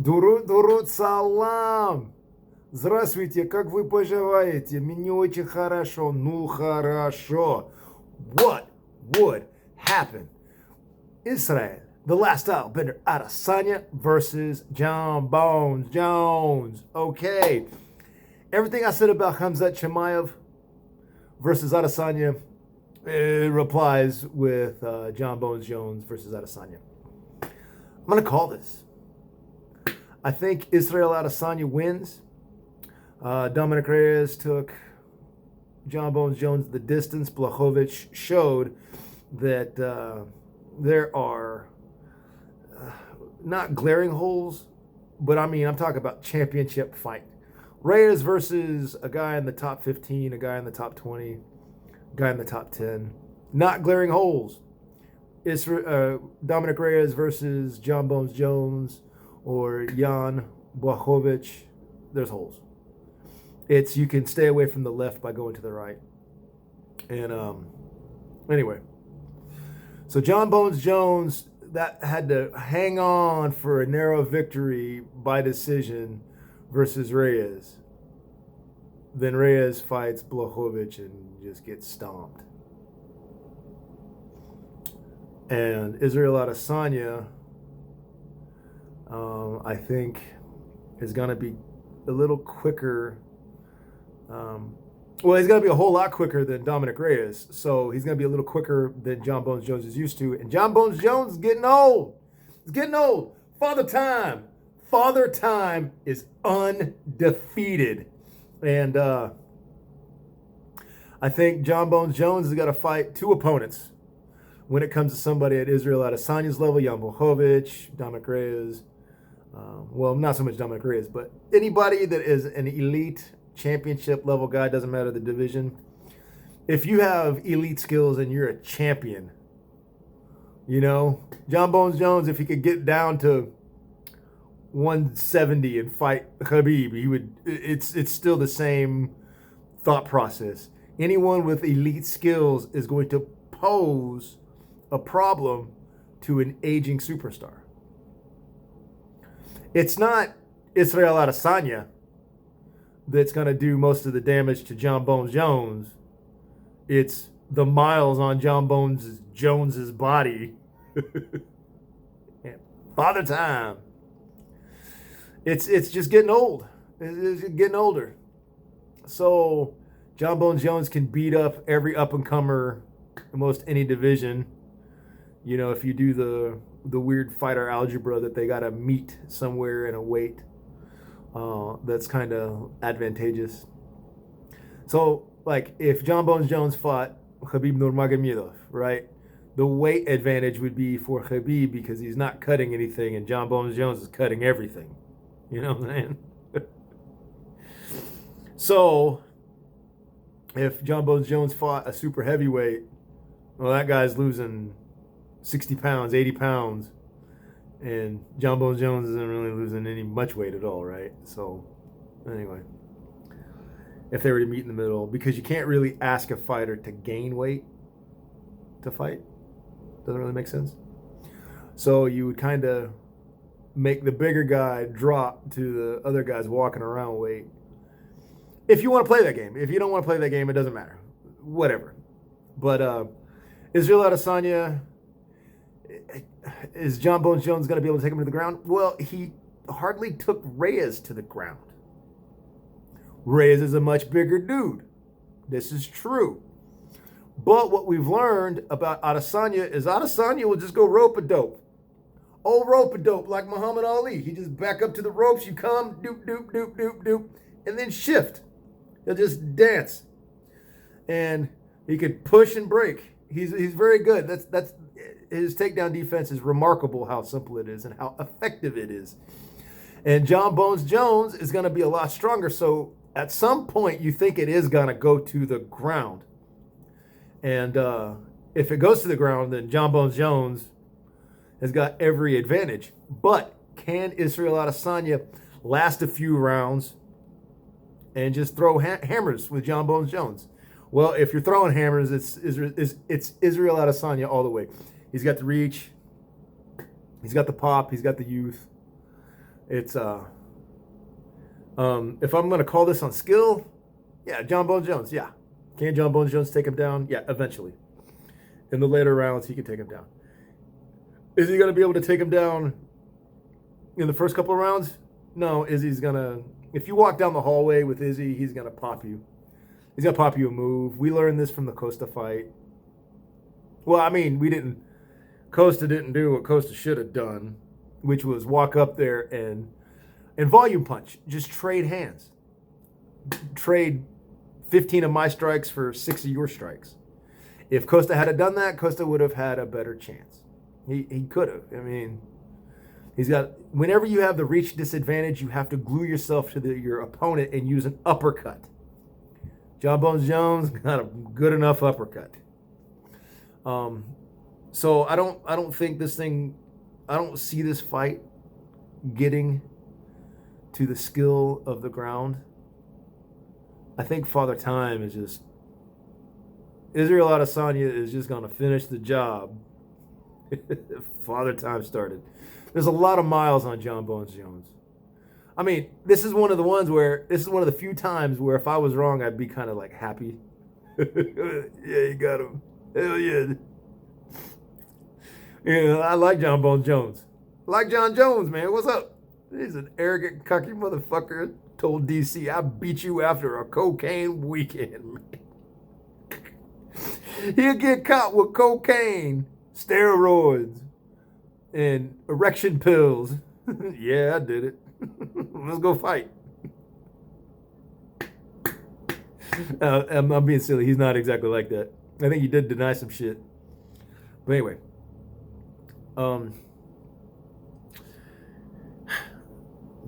Дурут салам! Здравствуйте, как вы поживаете? Мне очень хорошо. Ну хорошо. What would happen? Israel, the last outbender, Adesanya versus Jon Bones Jones. Okay. Everything I said about Khamzat Chimaev versus Adesanya replies with Jon Bones Jones versus Adesanya. I'm going to call this. I think Isreal Adesanya wins. Dominic Reyes took Jon Bones Jones the distance. Blachowicz showed that there are not glaring holes, but I mean, I'm talking about championship fight. Reyes versus a guy in the top 15, a guy in the top 20, a guy in the top 10. Not glaring holes. Dominic Reyes versus Jon Bones Jones or Jan Blachowicz. There's holes. It's you can stay away from the left by going to the right. And anyway, so Jon Bones Jones that had to hang on for a narrow victory by decision versus Reyes. Then Reyes fights Blachowicz and just gets stomped. And Isreal Adesanya, I think, is going to be a little quicker. Well, he's going to be a whole lot quicker than Dominic Reyes. So he's going to be a little quicker than Jon Bones Jones is used to. And Jon Bones Jones is getting old. He's getting old. Father Time. Father Time is undefeated. And I think Jon Bones Jones has got to fight two opponents when it comes to somebody at Isreal Adesanya's level, Jan Blachowicz, Dominic Reyes. Well, not so much Dominic Reyes, but anybody that is an elite championship level guy, doesn't matter the division. If you have elite skills and you're a champion, you know, Jon Bones Jones, if he could get down to 170 and fight Khabib, he would. It's still the same thought process. Anyone with elite skills is going to pose a problem to an aging superstar. It's not Isreal Adesanya that's going to do most of the damage to Jon Bones Jones. It's the miles on Jon Bones Jones's body. Father Time. It's just getting old. It's getting older. So Jon Bones Jones can beat up every up-and-comer in most any division. You know, if you do the weird fighter algebra that they got to meet somewhere in a weight, that's kind of advantageous. So, like, if Jon Bones Jones fought Khabib Nurmagomedov, right, the weight advantage would be for Khabib because he's not cutting anything and Jon Bones Jones is cutting everything. You know what I'm saying? So, if Jon Bones Jones fought a super heavyweight, well, that guy's losing 60 pounds, 80 pounds. And Jon Bones Jones isn't really losing any much weight at all, right? So, anyway, if they were to meet in the middle, because you can't really ask a fighter to gain weight to fight. Doesn't really make sense. So you would kind of make the bigger guy drop to the other guy's walking around weight. If you want to play that game. If you don't want to play that game, it doesn't matter. Whatever. But Isreal Adesanya, is Jon Bones Jones going to be able to take him to the ground? Well, he hardly took Reyes to the ground. Reyes is a much bigger dude. This is true. But what we've learned about Adesanya is Adesanya will just go rope-a-dope. Oh, rope-a-dope, like Muhammad Ali. He just back up to the ropes, you come, doop, doop, doop, doop, doop, and then shift. He'll just dance. And he could push and break. He's very good. That's his takedown defense is remarkable how simple it is and how effective it is. And Jon Bones Jones is going to be a lot stronger. So at some point, you think it is going to go to the ground. And if it goes to the ground, then Jon Bones Jones has got every advantage. But can Isreal Adesanya last a few rounds and just throw hammers with Jon Bones Jones? Well, if you're throwing hammers, it's Isreal Adesanya all the way. He's got the reach. He's got the pop. He's got the youth. It's if I'm gonna call this on skill, yeah, Jon Bones Jones, yeah. Can Jon Bones Jones take him down? Yeah, eventually. In the later rounds, he can take him down. Is he gonna be able to take him down in the first couple of rounds? No, Izzy's gonna. If you walk down the hallway with Izzy, he's gonna pop you. He's gonna pop you a move. We learned this from the Costa fight. Well, I mean, we didn't. Costa didn't do what Costa should have done, which was walk up there and volume punch. Just trade hands. Trade 15 of my strikes for 6 of your strikes. If Costa had done that, Costa would have had a better chance. He could have. I mean, he's got. Whenever you have the reach disadvantage, you have to glue yourself to your opponent and use an uppercut. Jon Bones Jones got a good enough uppercut. So I don't think this thing. I don't see this fight getting to the skill of the ground. I think Father Time is just. Isreal Adesanya is just going to finish the job. Father Time started. There's a lot of miles on Jon Bones Jones. I mean, this is one of the few times where if I was wrong, I'd be kind of like happy. Yeah, you got him. Hell yeah. Yeah, I like Jon Bones Jones. I like Jon Jones, man. What's up? He's an arrogant, cocky motherfucker. Told DC, I beat you after a cocaine weekend, man. He'll get caught with cocaine, steroids, and erection pills. Yeah, I did it. Let's go fight. I'm being silly. He's not exactly like that. I think he did deny some shit. But anyway.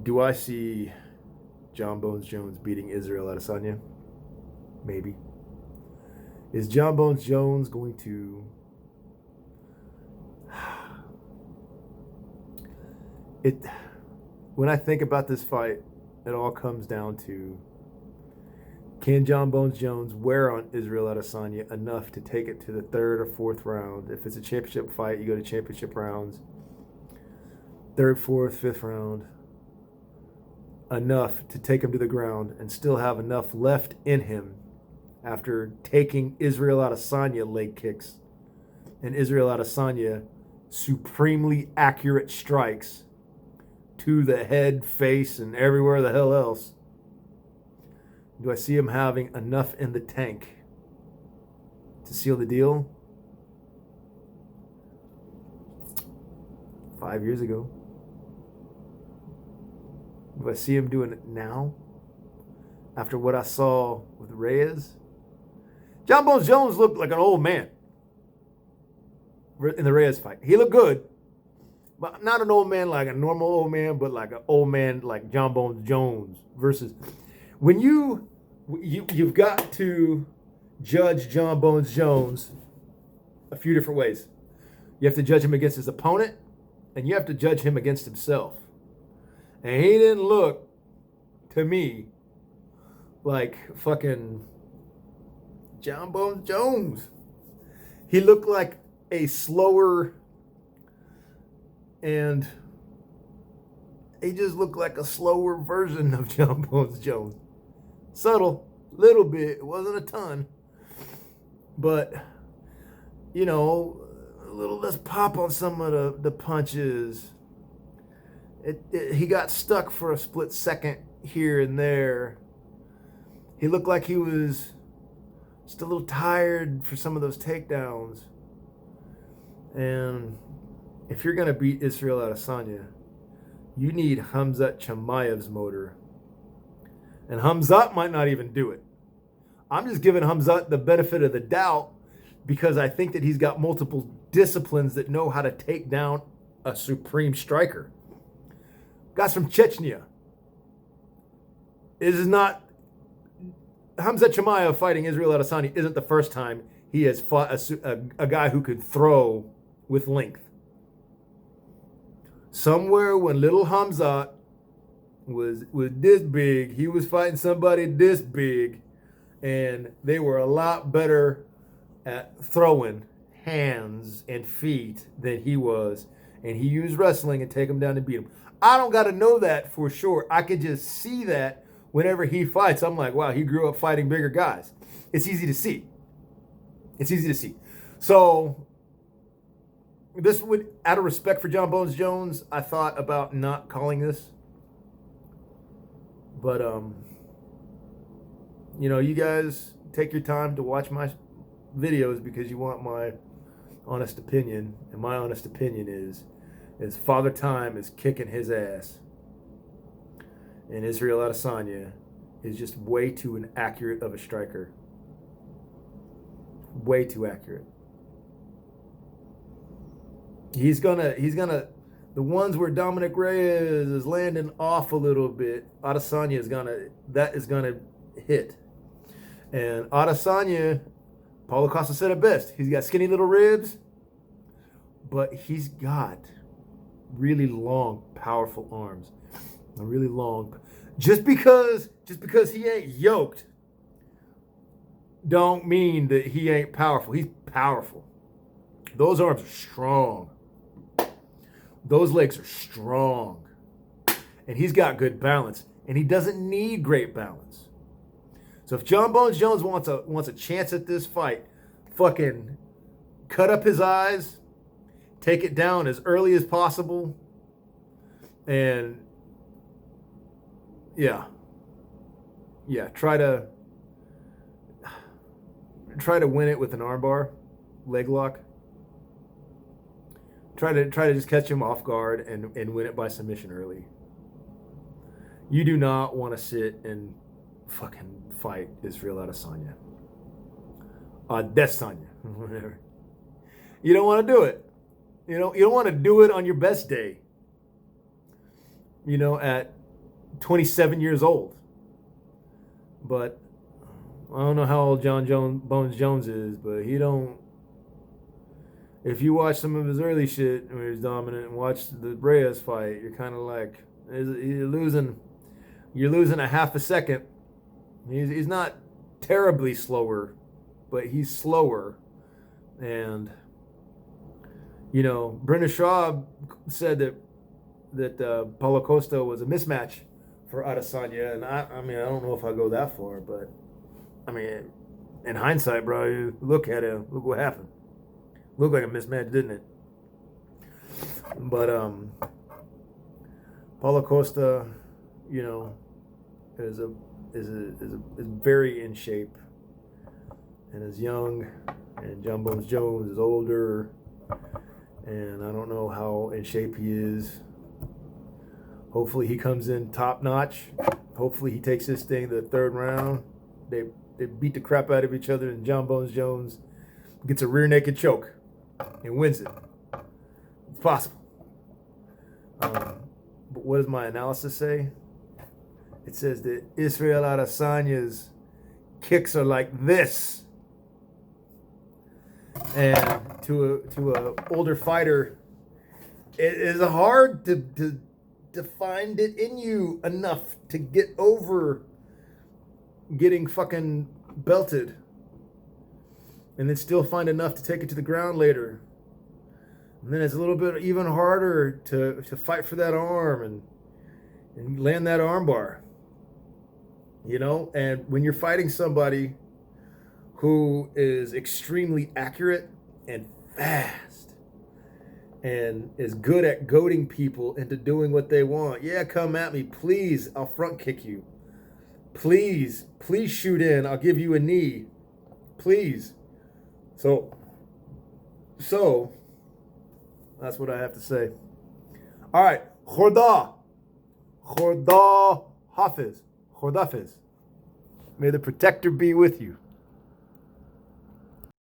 Do I see Jon Bones Jones beating Isreal Adesanya? Maybe. Is Jon Bones Jones going to... When I think about this fight, it all comes down to, can Jon Bones Jones wear on Isreal Adesanya enough to take it to the 3rd or 4th round? If it's a championship fight, you go to championship rounds. 3rd, 4th, 5th round. Enough to take him to the ground and still have enough left in him after taking Isreal Adesanya leg kicks and Isreal Adesanya supremely accurate strikes to the head, face, and everywhere the hell else. Do I see him having enough in the tank to seal the deal? 5 years ago. Do I see him doing it now? After what I saw with Reyes? Jon Bones Jones looked like an old man in the Reyes fight. He looked good, but not an old man like a normal old man, but like an old man like Jon Bones Jones. Versus when you've got to judge Jon Bones Jones a few different ways. You have to judge him against his opponent, and you have to judge him against himself. And he didn't look, to me, like fucking Jon Bones Jones. He looked like a slower, and he just looked like a slower version of Jon Bones Jones. Subtle, little bit, it wasn't a ton. But, you know, a little less pop on some of the punches. He got stuck for a split second here and there. He looked like he was just a little tired for some of those takedowns. And if you're going to beat Isreal Adesanya, you need Khamzat Chimaev's motor. And Khamzat might not even do it. I'm just giving Khamzat the benefit of the doubt because I think that he's got multiple disciplines that know how to take down a supreme striker. Guys from Chechnya. It is not... Khamzat Chimaev fighting Isreal Adesanya isn't the first time he has fought a guy who could throw with length. Somewhere when little Khamzat was this big, he was fighting somebody this big, and they were a lot better at throwing hands and feet than he was, and he used wrestling and take him down and beat him. I don't got to know that for sure. I could just see that whenever he fights. I'm like, wow, he grew up fighting bigger guys. It's easy to see. It's easy to see. So this would, out of respect for Jon Bones Jones, I thought about not calling this. But, you know, you guys take your time to watch my videos because you want my honest opinion. And my honest opinion is Father Time is kicking his ass. And Isreal Adesanya is just way too inaccurate of a striker. Way too accurate. He's gonna, the ones where Dominic Reyes is landing off a little bit, Adesanya is gonna hit. And Adesanya, Paulo Costa said it best. He's got skinny little ribs, but he's got really long, powerful arms. Really long. Just because he ain't yoked, don't mean that he ain't powerful. He's powerful. Those arms are strong. Those legs are strong. And he's got good balance. And he doesn't need great balance. So if Jon Bones Jones wants a chance at this fight, fucking cut up his eyes, take it down as early as possible, and yeah, try to win it with an armbar, leg lock. Try to just catch him off guard and win it by submission early. You do not want to sit and fucking fight Isreal Adesanya. Adesanya, whatever. You don't want to do it. You don't want to do it on your best day. You know, at 27 years old. But I don't know how old Bones Jones is, but he don't. If you watch some of his early shit when he was dominant and watch the Reyes fight, you're kind of like, you're losing a half a second. He's not terribly slower, but he's slower. And, you know, Brendan Schaub said that Paulo Costa was a mismatch for Adesanya. And I mean, I don't know if I go that far, but I mean, in hindsight, bro, you look at him, look what happened. Looked like a mismatch, didn't it? But Paulo Costa, you know, is very in shape and is young, and Jon Bones Jones is older, and I don't know how in shape he is. Hopefully he comes in top notch. Hopefully he takes this thing to the third round. They beat the crap out of each other, and Jon Bones Jones gets a rear naked choke and wins it. It's possible. But what does my analysis say? It says that Isreal Adesanya's kicks are like this. And to a older fighter, it is hard to find it in you enough to get over getting fucking belted. And then still find enough to take it to the ground later. And then it's a little bit even harder to fight for that arm and land that arm bar. You know, and when you're fighting somebody who is extremely accurate and fast and is good at goading people into doing what they want. Yeah, come at me, please. I'll front kick you. Please shoot in. I'll give you a knee. Please. So that's what I have to say. All right, Khorda Hafiz. May the protector be with you.